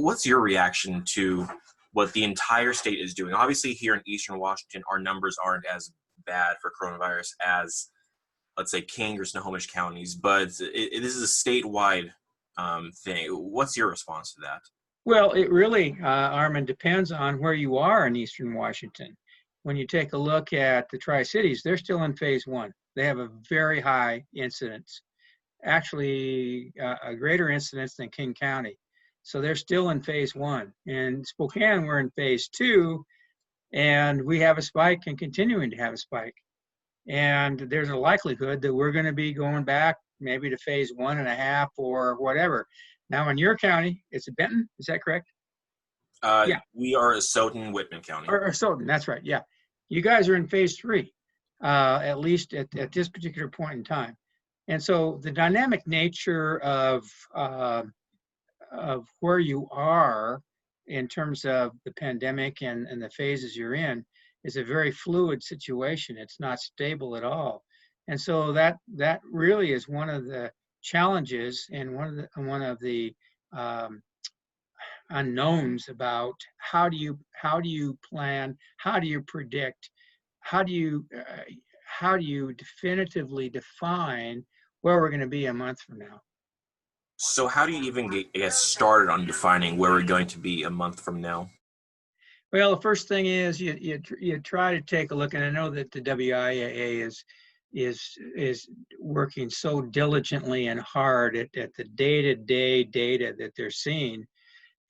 what's your reaction to what the entire state is doing? Obviously, here in Eastern Washington, our numbers aren't as bad for coronavirus as, let's say, King or Snohomish counties, but this is a statewide thing. What's your response to that? Well, it really, Armin, depends on where you are in Eastern Washington. When you take a look at the Tri-Cities, they're still in phase one. They have a very high incidence, actually a greater incidence than King County. So they're still in phase one. In Spokane, we're in phase two, and we have a spike and continuing to have a spike. And there's a likelihood that we're going to be going back maybe to phase 1.5 or whatever. Now, in your county, it's Benton, is that correct? Yeah. We are Stoughton, Whitman County. Or Stoughton, that's right, yeah. You guys are in phase three, at least at this particular point in time. And so the dynamic nature of where you are in terms of the pandemic and the phases you're in is a very fluid situation. It's not stable at all. And so that really is one of the challenges and one of the unknowns about how do you plan, how do you predict, how do you definitively define where we're going to be a month from now. So how do you even get started on defining where we're going to be a month from now? Well, the first thing is you try to take a look, and I know that the WIAA is working so diligently and hard at the day-to-day data that they're seeing.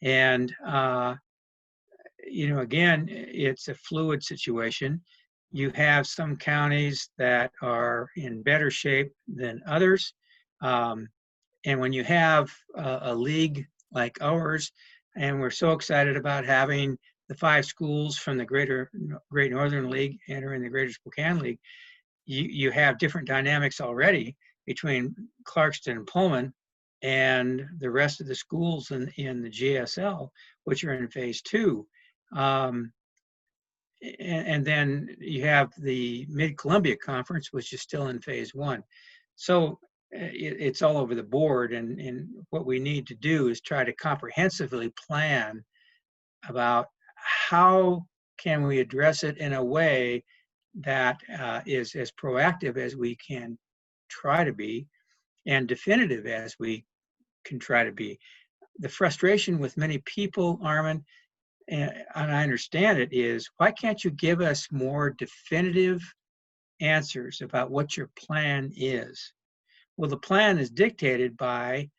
And, again, it's a fluid situation. You have some counties that are in better shape than others. And when you have a league like ours, and we're so excited about having the 5 schools from the Great Northern League entering the Greater Spokane League, you have different dynamics already between Clarkston and Pullman and the rest of the schools in the GSL, which are in phase 2. And then you have the Mid-Columbia Conference, which is still in phase 1. So it's all over the board. And what we need to do is try to comprehensively plan about how can we address it in a way that is as proactive as we can try to be and definitive as we can try to be. The frustration with many people, Armin, and I understand it, is why can't you give us more definitive answers about what your plan is? Well, the plan is dictated by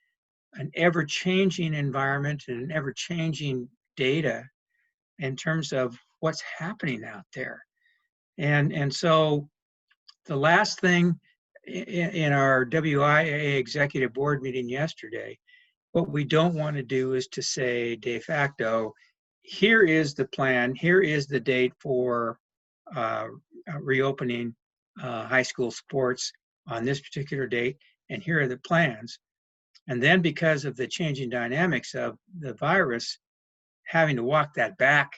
an ever-changing environment and an ever-changing data in terms of what's happening out there. And so the last thing in our WIAA executive board meeting yesterday, what we don't want to do is to say de facto, here is the plan, here is the date for reopening high school sports on this particular date, and here are the plans. And then because of the changing dynamics of the virus, having to walk that back.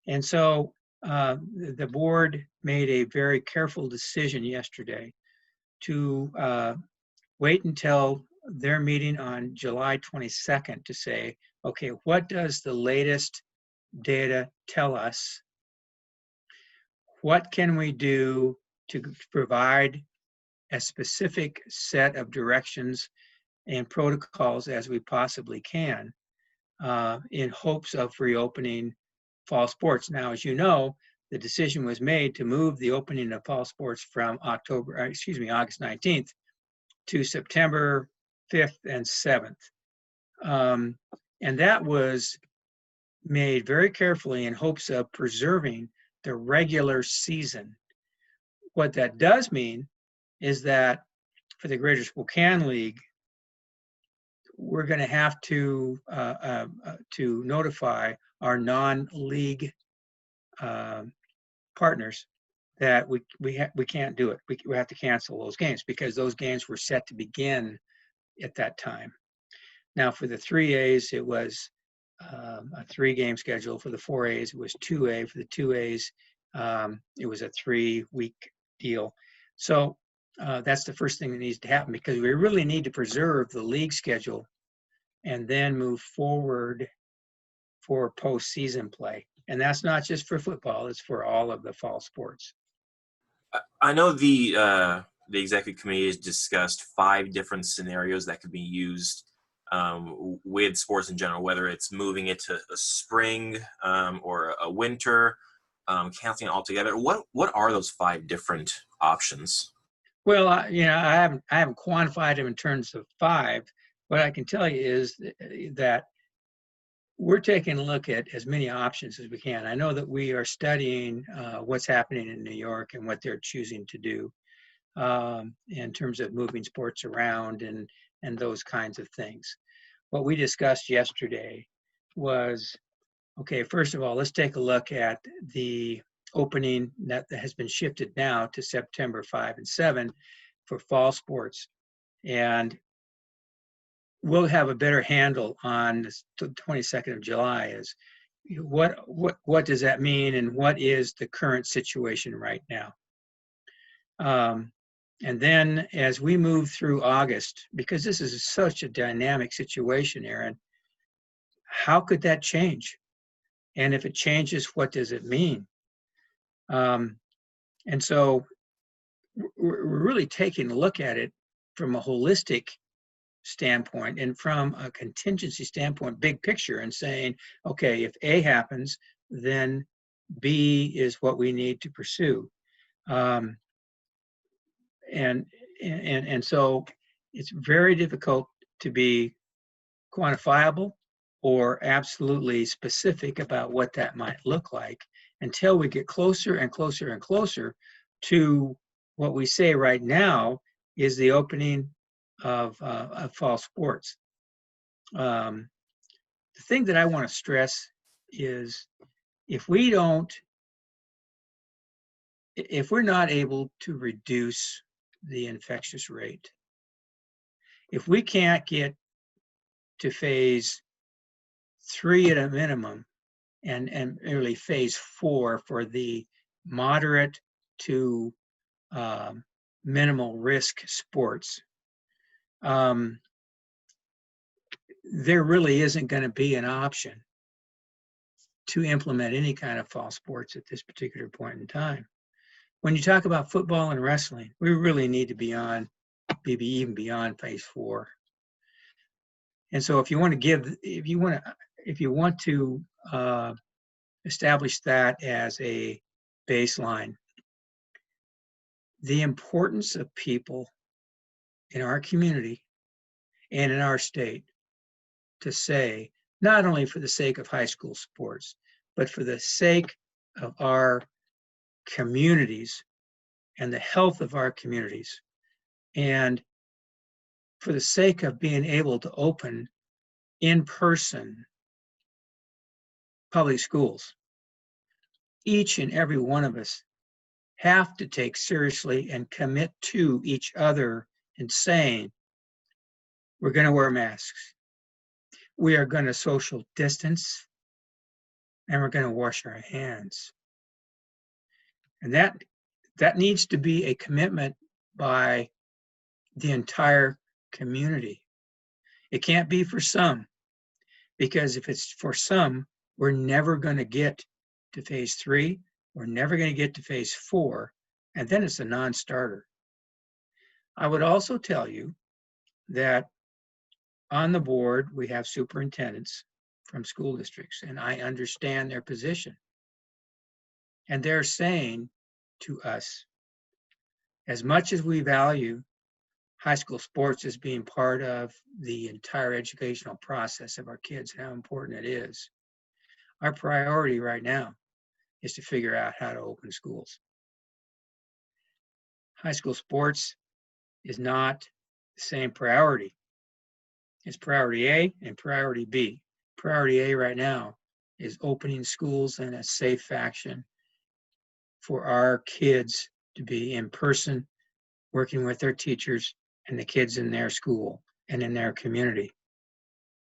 And so the board made a very careful decision yesterday to wait until their meeting on July 22nd to say, okay, what does the latest data tell us? What can we do to provide a specific set of directions and protocols as we possibly can in hopes of reopening fall sports? Now, as you know, the decision was made to move the opening of fall sports from August 19th to September 5th and 7th. And that was made very carefully in hopes of preserving the regular season. What that does mean is that for the Greater Spokane League, we're going to have to notify our non-league partners that we can't do it. We have to cancel those games because those games were set to begin at that time. Now for the 3As, it was a 3-game schedule. For the 4As, it was 2A. For the 2As, it was a 3-week deal. So that's the first thing that needs to happen, because we really need to preserve the league schedule and then move forward for postseason play. And that's not just for football, it's for all of the fall sports. I know the executive committee has discussed 5 different scenarios that could be used with sports in general, whether it's moving it to a spring or a winter, canceling it altogether. What are those 5 different options? Well, I haven't quantified them in terms of 5. What I can tell you is that we're taking a look at as many options as we can. I know that we are studying what's happening in New York and what they're choosing to do in terms of moving sports around and those kinds of things. What we discussed yesterday was, okay, first of all, let's take a look at the opening that has been shifted now to September 5 and 7 for fall sports. And we'll have a better handle on the 22nd of July is what does that mean and what is the current situation right now. And then as we move through August, because this is such a dynamic situation, Aaron, how could that change? And if it changes, what does it mean? And so we're really taking a look at it from a holistic standpoint and from a contingency standpoint, big picture, and saying, okay, if A happens, then B is what we need to pursue. And so it's very difficult to be quantifiable or absolutely specific about what that might look like until we get closer and closer and closer to what we say right now is the opening of fall sports. The thing that I want to stress is if we're not able to reduce the infectious rate, if we can't get to phase 3 at a minimum and really phase 4 for the moderate to minimal risk sports, there really isn't going to be an option to implement any kind of fall sports at this particular point in time. When you talk about football and wrestling, we really need to be even beyond phase 4. And so if you want to establish that as a baseline, the importance of people in our community and in our state to say, not only for the sake of high school sports, but for the sake of our communities and the health of our communities, and for the sake of being able to open in-person public schools, each and every one of us have to take seriously and commit to each other in saying, we're going to wear masks, we are going to social distance, and we're going to wash our hands. And that needs to be a commitment by the entire community. It can't be for some, because if it's for some, we're never going to get to phase 3, we're never going to get to phase 4, and then it's a non-starter. I would also tell you that on the board, we have superintendents from school districts, and I understand their position. And they're saying to us, as much as we value high school sports as being part of the entire educational process of our kids, how important it is, our priority right now is to figure out how to open schools. High school sports is not the same priority. It's priority A and priority B. Priority A right now is opening schools in a safe fashion for our kids to be in person, working with their teachers and the kids in their school and in their community.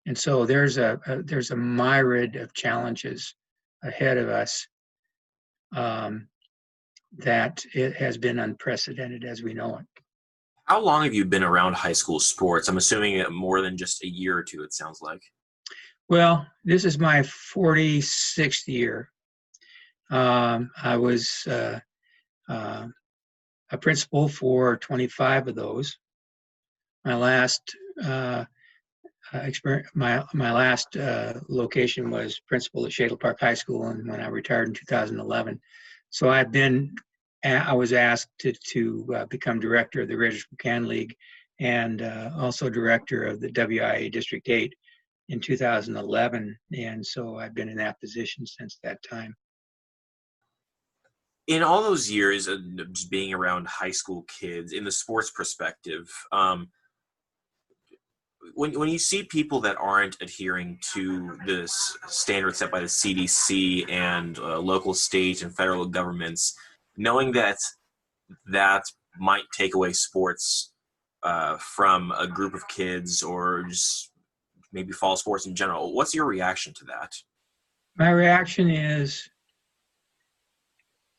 And so there's a myriad of challenges ahead of us that it has been unprecedented as we know it. How long have you been around high school sports? I'm assuming more than just a year or two, it sounds like. Well, this is my 46th year. I was uh, a principal for 25 of those. My last my last location was principal at Shadle Park High School, and when I retired in 2011. So I was asked to become director of the Greater Spokane League and also director of the WIA District 8 in 2011. And so I've been in that position since that time. In all those years of just being around high school kids, in the sports perspective, when you see people that aren't adhering to this standard set by the CDC and local, state, and federal governments, knowing that that might take away sports from a group of kids or just maybe fall sports in general, what's your reaction to that? My reaction is,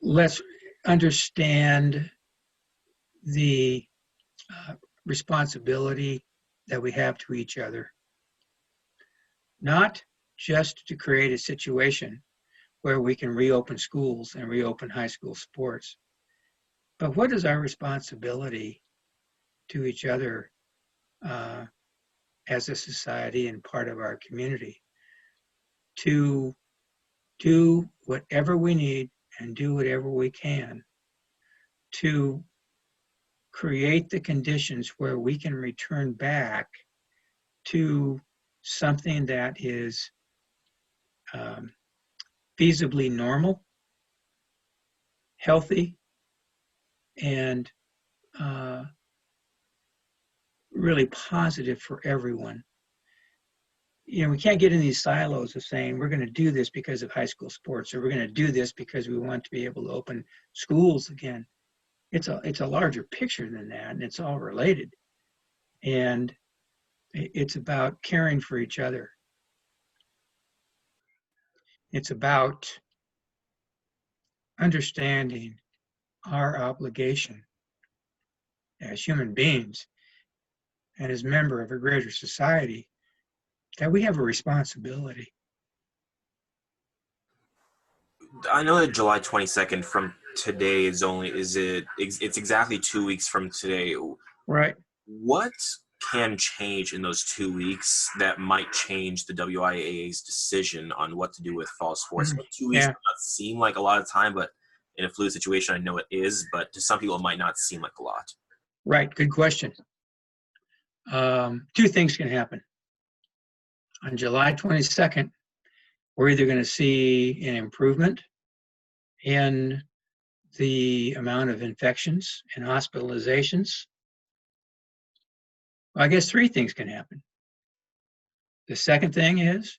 let's understand the responsibility that we have to each other, not just to create a situation where we can reopen schools and reopen high school sports, but what is our responsibility to each other uh, as a society and part of our community to do whatever we need and do whatever we can to create the conditions where we can return back to something that is um, feasibly normal, healthy, and uh, really positive for everyone. You know, we can't get in these silos of saying we're going to do this because of high school sports, or we're going to do this because we want to be able to open schools again. It's a larger picture than that, and it's all related. And it's about caring for each other. It's about understanding our obligation as human beings and as member of a greater society, that we have a responsibility. I know that July 22nd from today it's exactly 2 weeks from today. Right. What can change in those 2 weeks that might change the WIAA's decision on what to do with fall sports? 2 weeks Yeah. might not seem like a lot of time, but in a fluid situation, I know it is, but to some people, it might not seem like a lot. Right. Good question. Two things can happen. On July 22nd, we're either going to see an improvement in the amount of infections and hospitalizations. Well, I guess three things can happen. The second thing is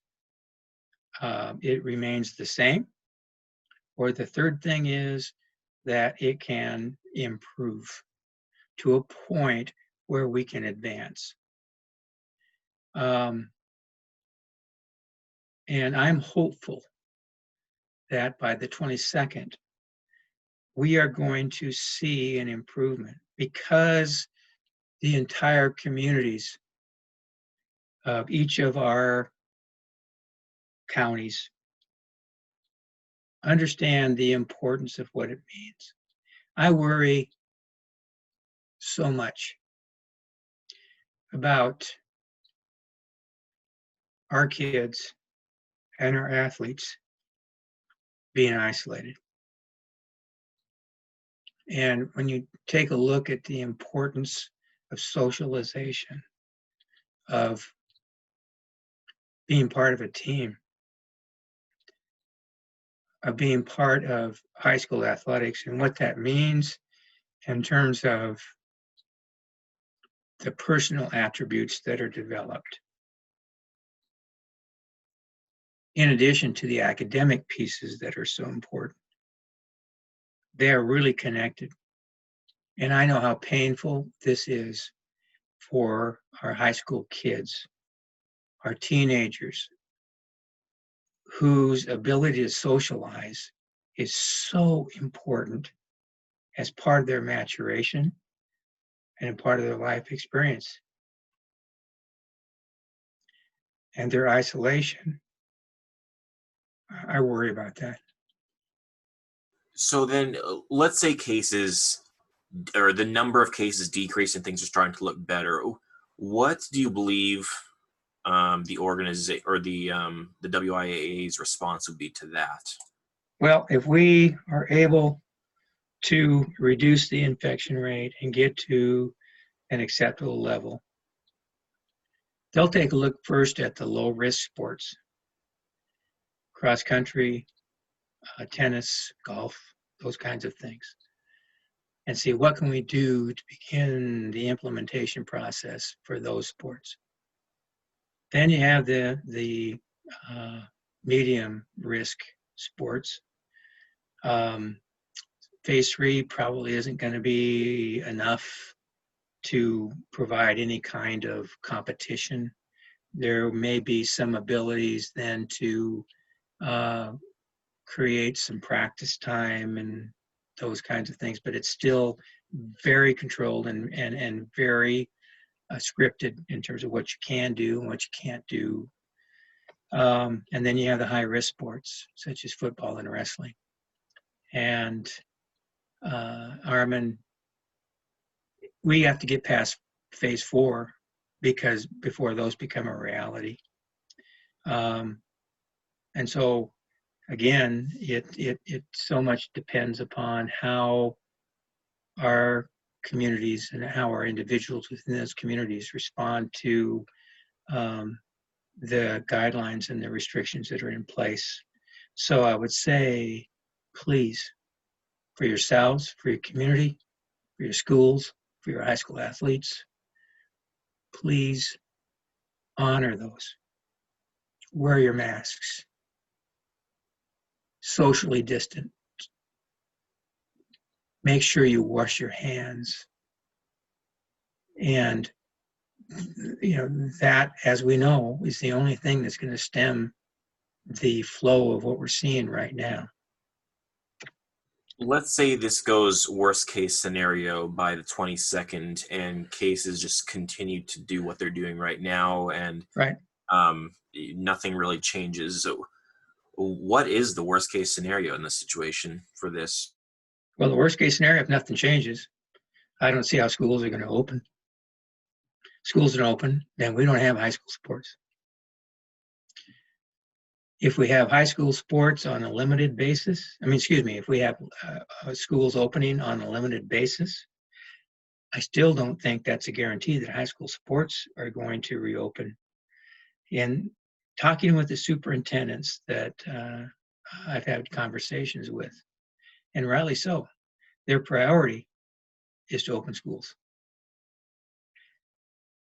it remains the same. Or the third thing is that it can improve to a point where we can advance. And I'm hopeful that by the 22nd, we are going to see an improvement because the entire communities of each of our counties understand the importance of what it means. I worry so much about our kids and our athletes being isolated. And when you take a look at the importance of socialization, of being part of a team, of being part of high school athletics and what that means in terms of the personal attributes that are developed, in addition to the academic pieces that are so important. They are really connected. And I know how painful this is for our high school kids, our teenagers, whose ability to socialize is so important as part of their maturation and a part of their life experience. and their isolation, I worry about that. So then, let's say cases or the number of cases decrease and things are starting to look better. What do you believe the organization or the WIAA's response would be to that? Well, if we are able to reduce the infection rate and get to an acceptable level, they'll take a look first at the low risk sports, cross country, tennis, golf, those kinds of things, and see what can we do to begin the implementation process for those sports. Then you have the medium risk sports. Phase 3 probably isn't going to be enough to provide any kind of competition. There may be some abilities then to create some practice time and those kinds of things, but it's still very controlled and very scripted in terms of what you can do and what you can't do. And then you have the high risk sports such as football and wrestling. And Armin, we have to get past phase 4 because before those become a reality. And so again, it so much depends upon how our communities and how our individuals within those communities respond to the guidelines and the restrictions that are in place. So I would say, please, for yourselves, for your community, for your schools, for your high school athletes, please honor those. Wear your masks. Socially distant. Make sure you wash your hands. And that, as we know, is the only thing that's going to stem the flow of what we're seeing right now. Let's say this goes worst case scenario by the 22nd and cases just continue to do what they're doing right now and right. Nothing really changes. So what is the worst case scenario in this situation for this? Well, the worst case scenario, if nothing changes, I don't see how schools are going to open. Schools don't open, then we don't have high school sports. If we have high school sports on a limited basis, if we have schools opening on a limited basis, I still don't think that's a guarantee that high school sports are going to reopen. In talking with the superintendents that I've had conversations with, and rightly so, their priority is to open schools.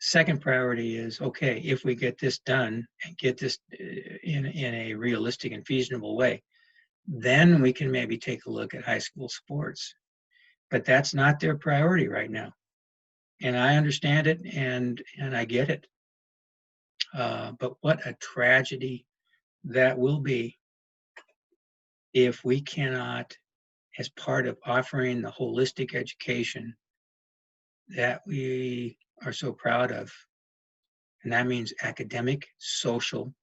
Second priority is, okay, if we get this done and get this in a realistic and feasible way, then we can maybe take a look at high school sports. But that's not their priority right now. And I understand it and I get it. But what a tragedy that will be if we cannot, as part of offering the holistic education that we are so proud of, and that means academic, social,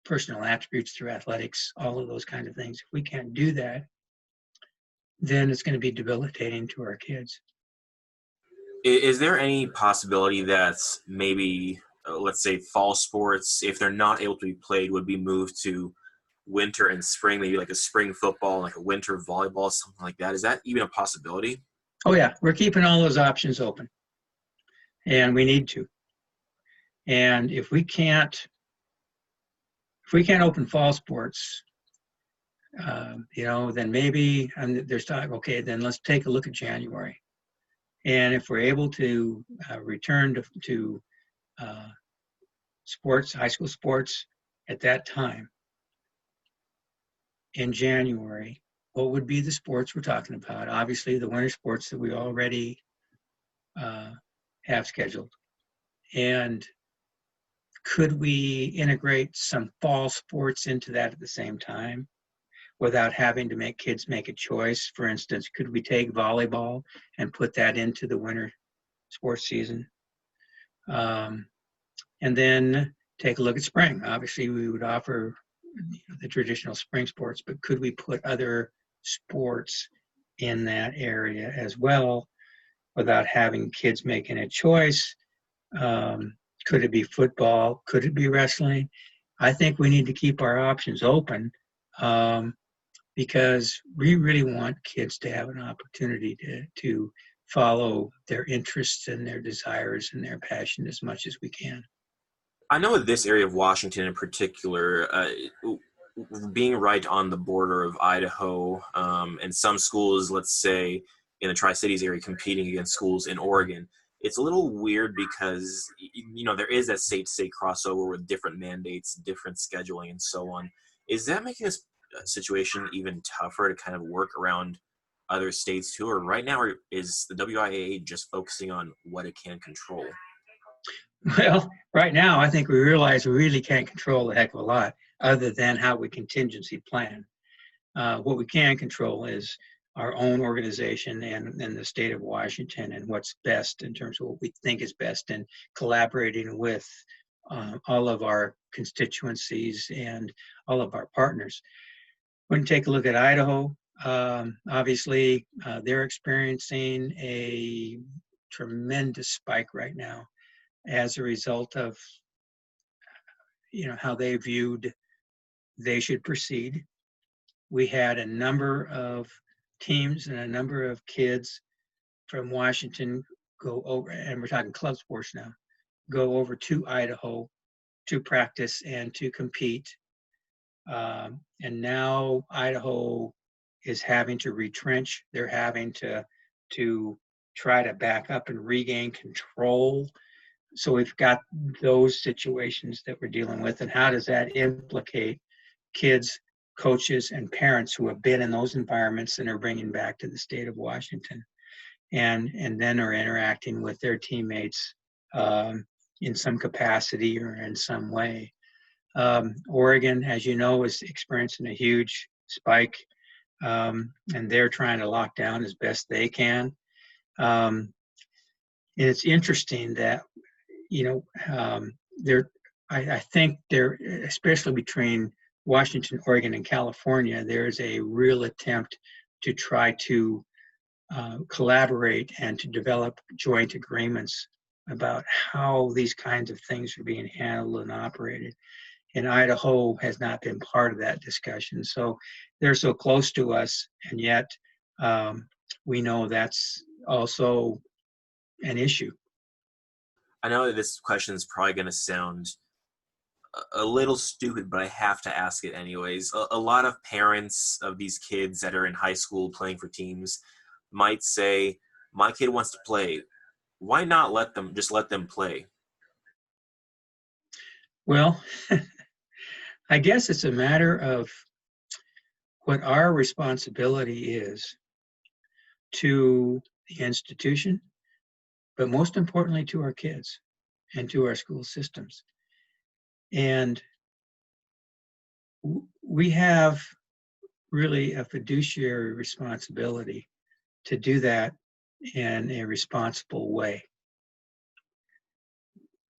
personal attributes through athletics, all of those kinds of things. If we can't do that, then it's going to be debilitating to our kids. Is there any possibility that maybe, let's say, fall sports, if they're not able to be played, would be moved to winter and spring, maybe like a spring football, like a winter volleyball, something like that? Is that even a possibility? Oh yeah, we're keeping all those options open, and we need to. And if we can't open fall sports, then maybe there's talk. Okay, then let's take a look at January, and if we're able to return to sports, high school sports, at that time in January, what would be the sports we're talking about? Obviously, the winter sports that we already have scheduled, and could we integrate some fall sports into that at the same time without having to make kids make a choice? For instance, could we take volleyball and put that into the winter sports season? And then take a look at spring. Obviously, we would offer the traditional spring sports, but could we put other sports in that area as well without having kids making a choice? Could it be football? Could it be wrestling? I think we need to keep our options open, because we really want kids to have an opportunity to follow their interests and their desires and their passion as much as we can. I know this area of Washington in particular, being right on the border of Idaho, and some schools, let's say in the Tri-Cities area, competing against schools in Oregon, it's a little weird because there is that state-to-state crossover with different mandates, different scheduling, and so on. Is that making this situation even tougher to kind of work around other states too, or right now, or is the WIAA just focusing on what it can control? Well, right now, I think we realize we really can't control a heck of a lot other than how we contingency plan. What we can control is our own organization and the state of Washington and what's best in terms of what we think is best, and collaborating with all of our constituencies and all of our partners. When you take a look at Idaho, obviously they're experiencing a tremendous spike right now as a result of how they viewed they should proceed. We had a number of teams and a number of kids from Washington go over, and we're talking club sports now, go over to Idaho to practice and to compete. And now Idaho is having to retrench. They're having to try to back up and regain control. So we've got those situations that we're dealing with, and how does that implicate kids, coaches, and parents who have been in those environments and are bringing back to the state of Washington, and then are interacting with their teammates in some capacity or in some way. Oregon, as you know, is experiencing a huge spike, and they're trying to lock down as best they can. And it's interesting that there, I think there, especially between Washington, Oregon, and California, there's a real attempt to try to collaborate and to develop joint agreements about how these kinds of things are being handled and operated. And Idaho has not been part of that discussion. So they're so close to us, and yet we know that's also an issue. I know that this question is probably going to sound a little stupid, but I have to ask it anyways. A lot of parents of these kids that are in high school playing for teams might say, "My kid wants to play. Why not let them play?" Well, I guess it's a matter of what our responsibility is to the institution, but most importantly to our kids and to our school systems. And we have really a fiduciary responsibility to do that in a responsible way.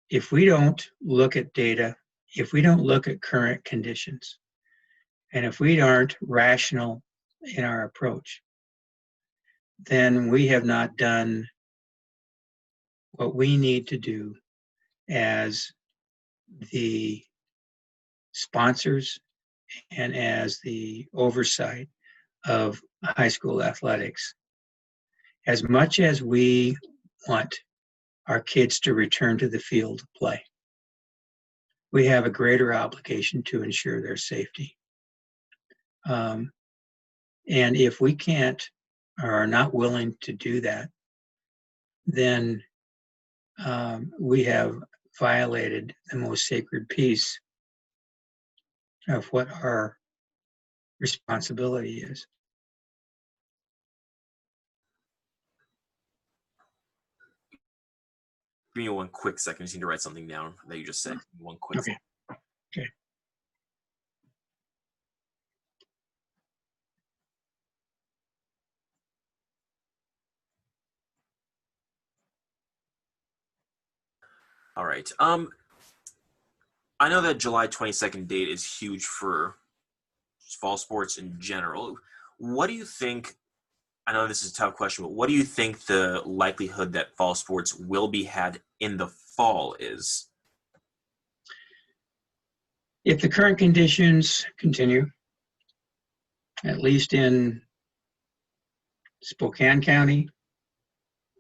If we don't look at data, if we don't look at current conditions, and if we aren't rational in our approach, then we have not done what we need to do as the sponsors and as the oversight of high school athletics. As much as we want our kids to return to the field to play, we have a greater obligation to ensure their safety. And if we can't or are not willing to do that, then we have violated the most sacred piece of what our responsibility is. Give me one quick second. I just need to write something down that you just said. One quick Okay. second. Okay. All right. I know that July 22nd date is huge for fall sports in general. What do you think? I know this is a tough question, but what do you think the likelihood that fall sports will be had in the fall is? If the current conditions continue, at least in Spokane County,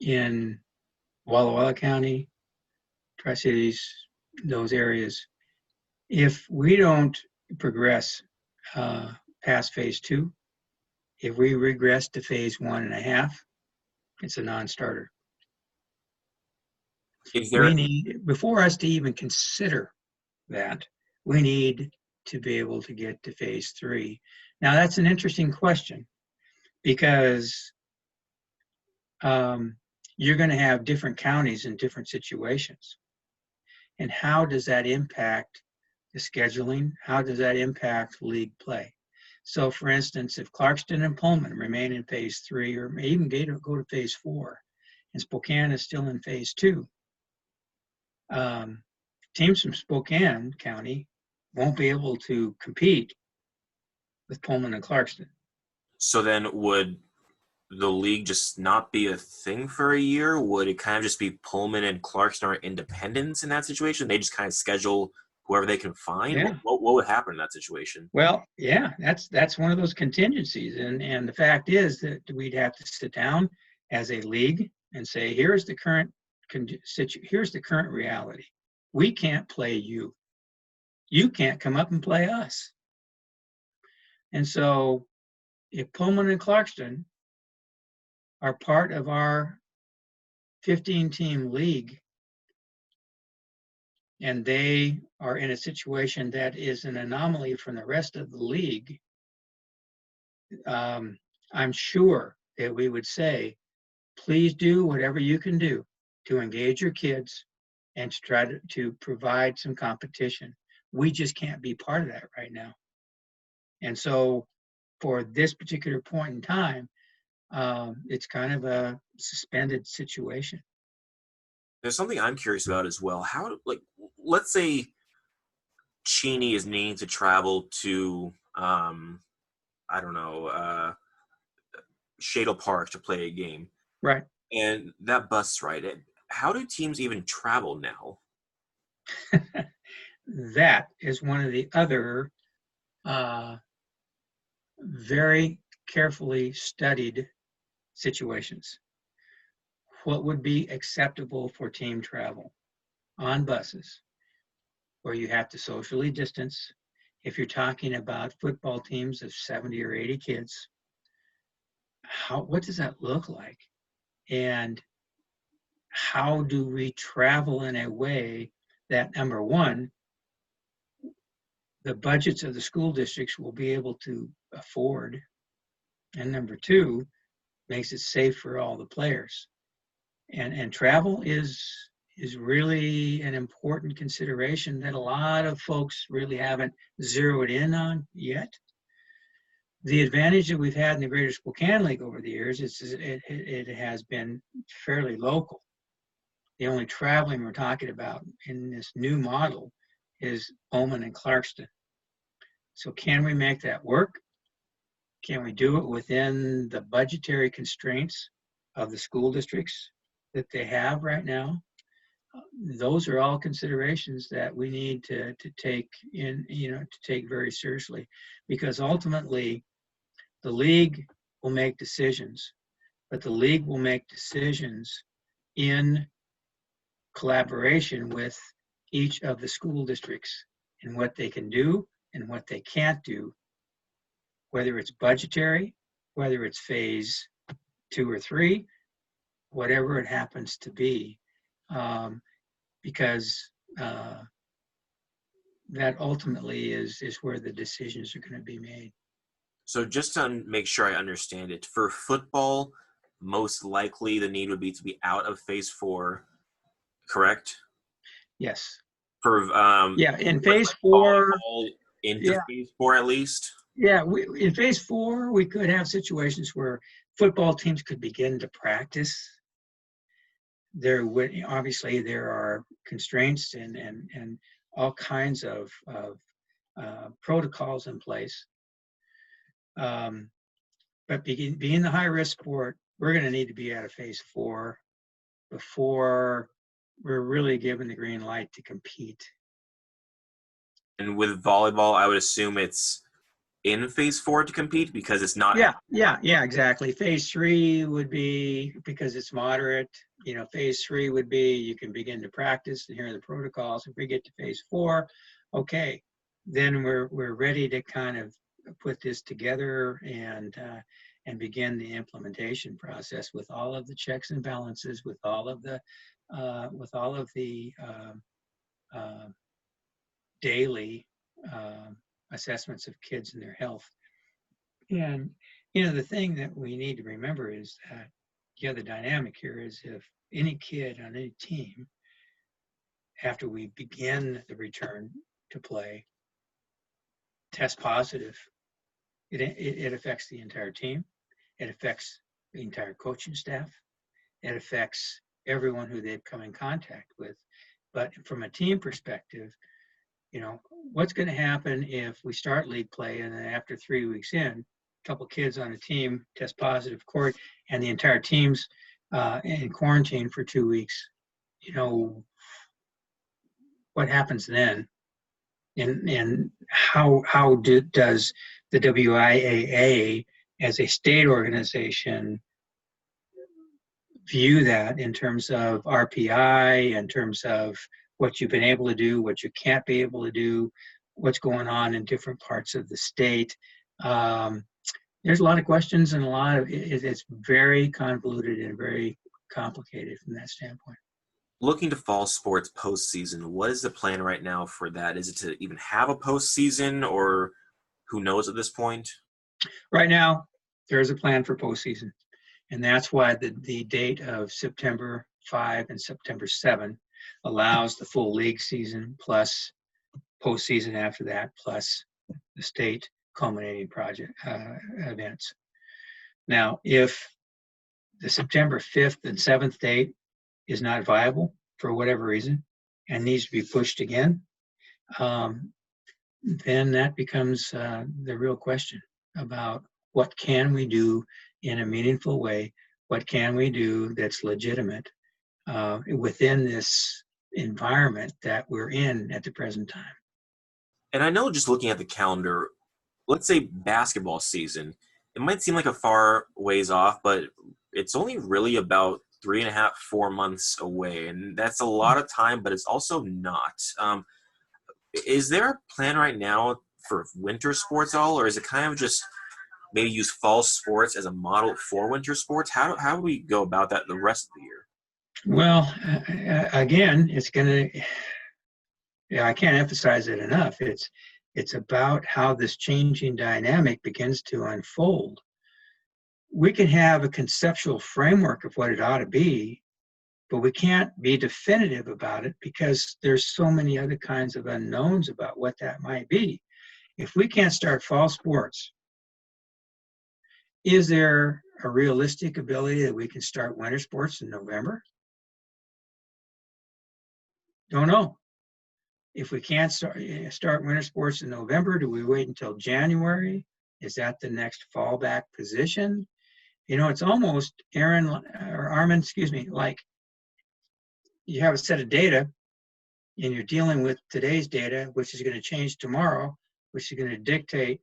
in Walla Walla County, Tri-Cities, those areas, if we don't progress past phase 2, if we regress to phase 1.5, it's a non-starter. Is We there need, before us to even consider that, we need to be able to get to phase 3. Now, that's an interesting question because you're going to have different counties in different situations. And how does that impact the scheduling? How does that impact league play? So, for instance, if Clarkston and Pullman remain in phase 3, or may even go to phase 4, and Spokane is still in phase 2, teams from Spokane County won't be able to compete with Pullman and Clarkston. so then would the league just not be a thing for a year? Would it kind of just be Pullman and Clarkston are independents in that situation? They just kind of schedule whoever they can find? Yeah. What would happen in that situation? Well, yeah, that's one of those contingencies, and the fact is that we'd have to sit down as a league and say, here's the current reality. We can't play you. You can't come up and play us. And so, if Pullman and Clarkston are part of our 15-team league, and they are in a situation that is an anomaly from the rest of the league, I'm sure that we would say, please do whatever you can do to engage your kids and to try to provide some competition. We just can't be part of that right now. And so for this particular point in time, it's kind of a suspended situation. There's something I'm curious about as well. How, like, let's say Cheney is needing to travel to, I don't know, Shadle Park to play a game, Right. and that bus ride. How do teams even travel now? That is one of the other very carefully studied situations. What would be acceptable for team travel on buses where you have to socially distance? If you're talking about football teams of 70 or 80 kids, what does that look like? And how do we travel in a way that, number one, the budgets of the school districts will be able to afford, and number two, makes it safe for all the players. And travel is really an important consideration that a lot of folks really haven't zeroed in on yet. The advantage that we've had in the Greater Spokane League over the years is it has been fairly local. The only traveling we're talking about in this new model is Pullman and Clarkston. So can we make that work? Can we do it within the budgetary constraints of the school districts that they have right now? Those are all considerations that we need to take in, to take very seriously, because ultimately the league will make decisions, but the league will make decisions in collaboration with each of the school districts and what they can do and what they can't do, whether it's budgetary, whether it's phase 2 or 3, whatever it happens to be, because that ultimately is where the decisions are going to be made. So just to make sure I understand it, for football, most likely the need would be to be out of phase 4, correct? Yes. For in phase 4, into phase 4 at least. Yeah, in phase 4, we could have situations where football teams could begin to practice. There are constraints and all kinds of protocols in place. But being the high-risk sport, we're going to need to be at a phase 4 before we're really given the green light to compete. And with volleyball, I would assume it's in phase 4 to compete because it's not. Yeah, exactly. Phase 3 would be, because it's moderate, phase 3 would be you can begin to practice and hear the protocols. If we get to phase 4, okay, then we're ready to kind of put this together and begin the implementation process with all of the checks and balances, with all of the daily assessments of kids and their health. And the thing that we need to remember is that the dynamic here is if any kid on any team, after we begin the return to play, test positive, it affects the entire team. It affects the entire coaching staff. It affects everyone who they've come in contact with. But from a team perspective, what's going to happen if we start league play and then after 3 weeks in, a couple kids on a team test positive court and the entire team's in quarantine for 2 weeks? What happens then? And how does the WIAA as a state organization view that in terms of RPI, in terms of what you've been able to do, what you can't be able to do, what's going on in different parts of the state? There's a lot of questions and it's very convoluted and very complicated from that standpoint. Looking to fall sports postseason, what is the plan right now for that? Is it to even have a postseason, or who knows at this point? Right now, there's a plan for postseason, and that's why the date of September 5 and September 7 allows the full league season plus postseason after that, plus the state culminating project events. Now, if the September 5th and 7th date is not viable for whatever reason and needs to be pushed again, then that becomes the real question about what can we do in a meaningful way, what can we do that's legitimate within this environment that we're in at the present time. And I know, just looking at the calendar, let's say basketball season, it might seem like a far ways off, but it's only really about 3.5, 4 months away. And that's a lot of time, but it's also not. Is there a plan right now for winter sports at all, or is it kind of just maybe use fall sports as a model for winter sports? How do we go about that the rest of the year? Well, again, it's going to, I can't emphasize it enough. It's about how this changing dynamic begins to unfold. We can have a conceptual framework of what it ought to be, but we can't be definitive about it because there's so many other kinds of unknowns about what that might be. If we can't start fall sports, is there a realistic ability that we can start winter sports in November? Don't know. If we can't start winter sports in November, do we wait until January? Is that the next fallback position? It's almost Armin, like you have a set of data and you're dealing with today's data, which is going to change tomorrow, which is going to dictate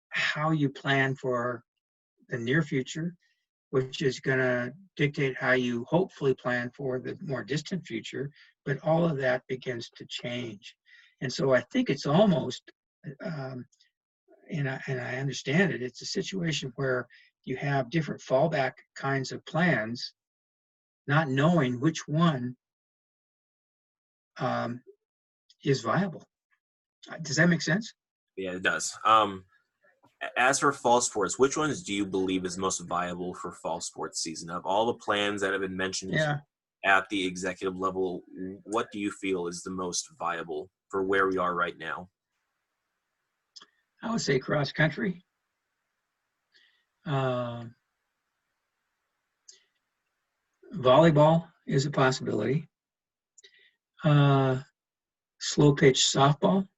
how you plan for the near future, which is going to dictate how you hopefully plan for the more distant future. But all of that begins to change. And so I think it's almost, and I understand it, it's a situation where you have different fallback kinds of plans, not knowing which one is viable. Does that make sense? Yeah, it does. As for fall sports, which ones do you believe is most viable for fall sports season? Of all the plans that have been mentioned at the executive level, what do you feel is the most viable for where we are right now? I would say cross country. Volleyball is a possibility. Slow pitch softball.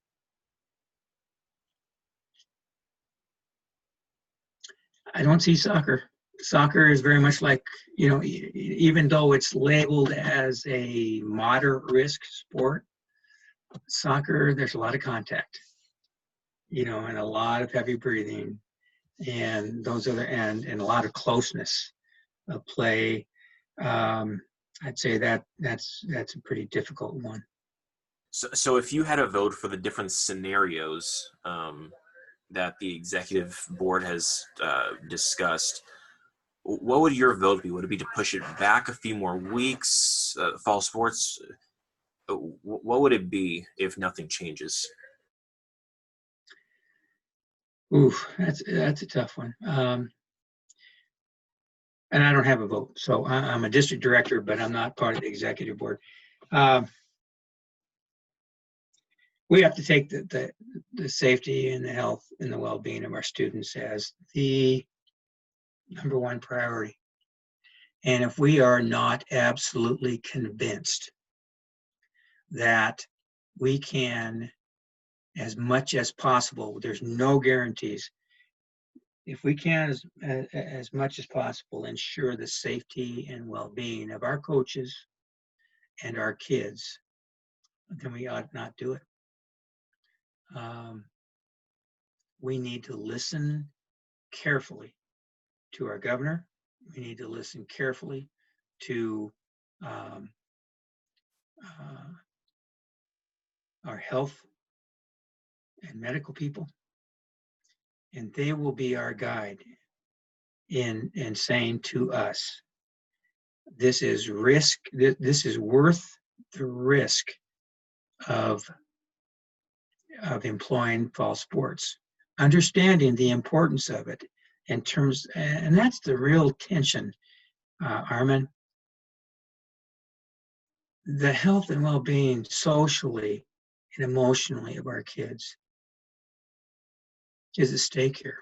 I don't see soccer. Soccer is very much like, even though it's labeled as a moderate risk sport, soccer, there's a lot of contact, and a lot of heavy breathing and and a lot of closeness of play. I'd say that's a pretty difficult one. So if you had a vote for the different scenarios that the executive board has discussed, what would your vote be? Would it be to push it back a few more weeks, fall sports? What would it be if nothing changes? Oof, that's a tough one. And I don't have a vote, so I'm a district director, but I'm not part of the executive board. We have to take the safety and the health and the well-being of our students as the number one priority. And if we are not absolutely convinced that we can, as much as possible, there's no guarantees, if we can, as much as possible, ensure the safety and well-being of our coaches and our kids, then we ought not do it. We need to listen carefully to our governor. We need to listen carefully to our health and medical people, and they will be our guide in saying to us, this is risk, this is worth the risk of employing fall sports, understanding the importance of it in terms, and that's the real tension, Armin. The health and well-being socially and emotionally of our kids is at stake here.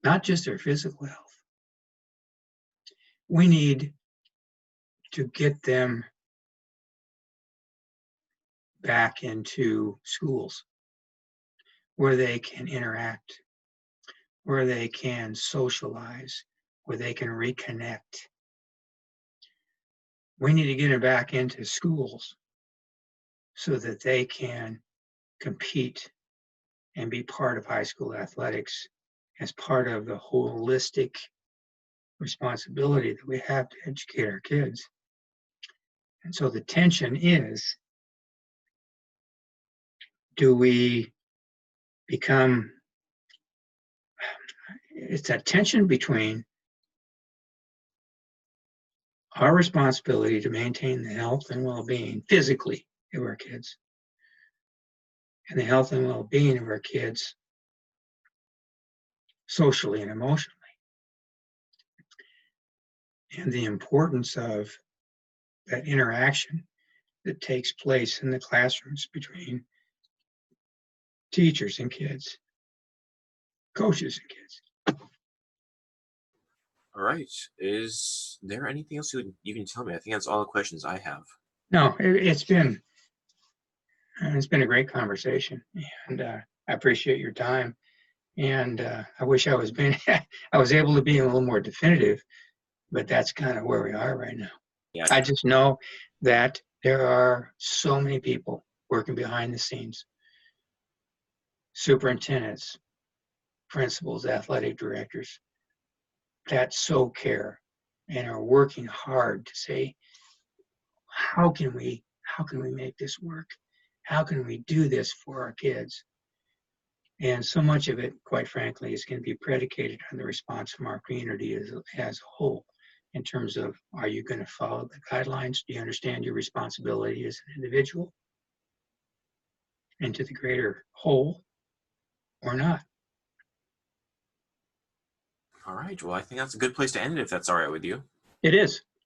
Not just their physical health. We need to get them back into schools where they can interact, where they can socialize, where they can reconnect. We need to get them back into schools so that they can compete and be part of high school athletics as part of the holistic responsibility that we have to educate our kids. And so the tension is, do we become, it's that tension between our responsibility to maintain the health and well-being physically of our kids and the health and well-being of our kids socially and emotionally, and the importance of that interaction that takes place in the classrooms between teachers and kids, coaches and kids. All right. Is there anything else you can tell me? I think that's all the questions I have. No, it's been a great conversation, and I appreciate your time. And I wish I was able to be a little more definitive, but that's kind of where we are right now. Yeah. I just know that there are so many people working behind the scenes, superintendents, principals, athletic directors, that so care and are working hard to say, how can we make this work? How can we do this for our kids? And so much of it, quite frankly, is going to be predicated on the response from our community as a whole, in terms of, are you going to follow the guidelines? Do you understand your responsibility as an individual and to the greater whole, or not? All right. Well, I think that's a good place to end it, if that's all right with you. It is.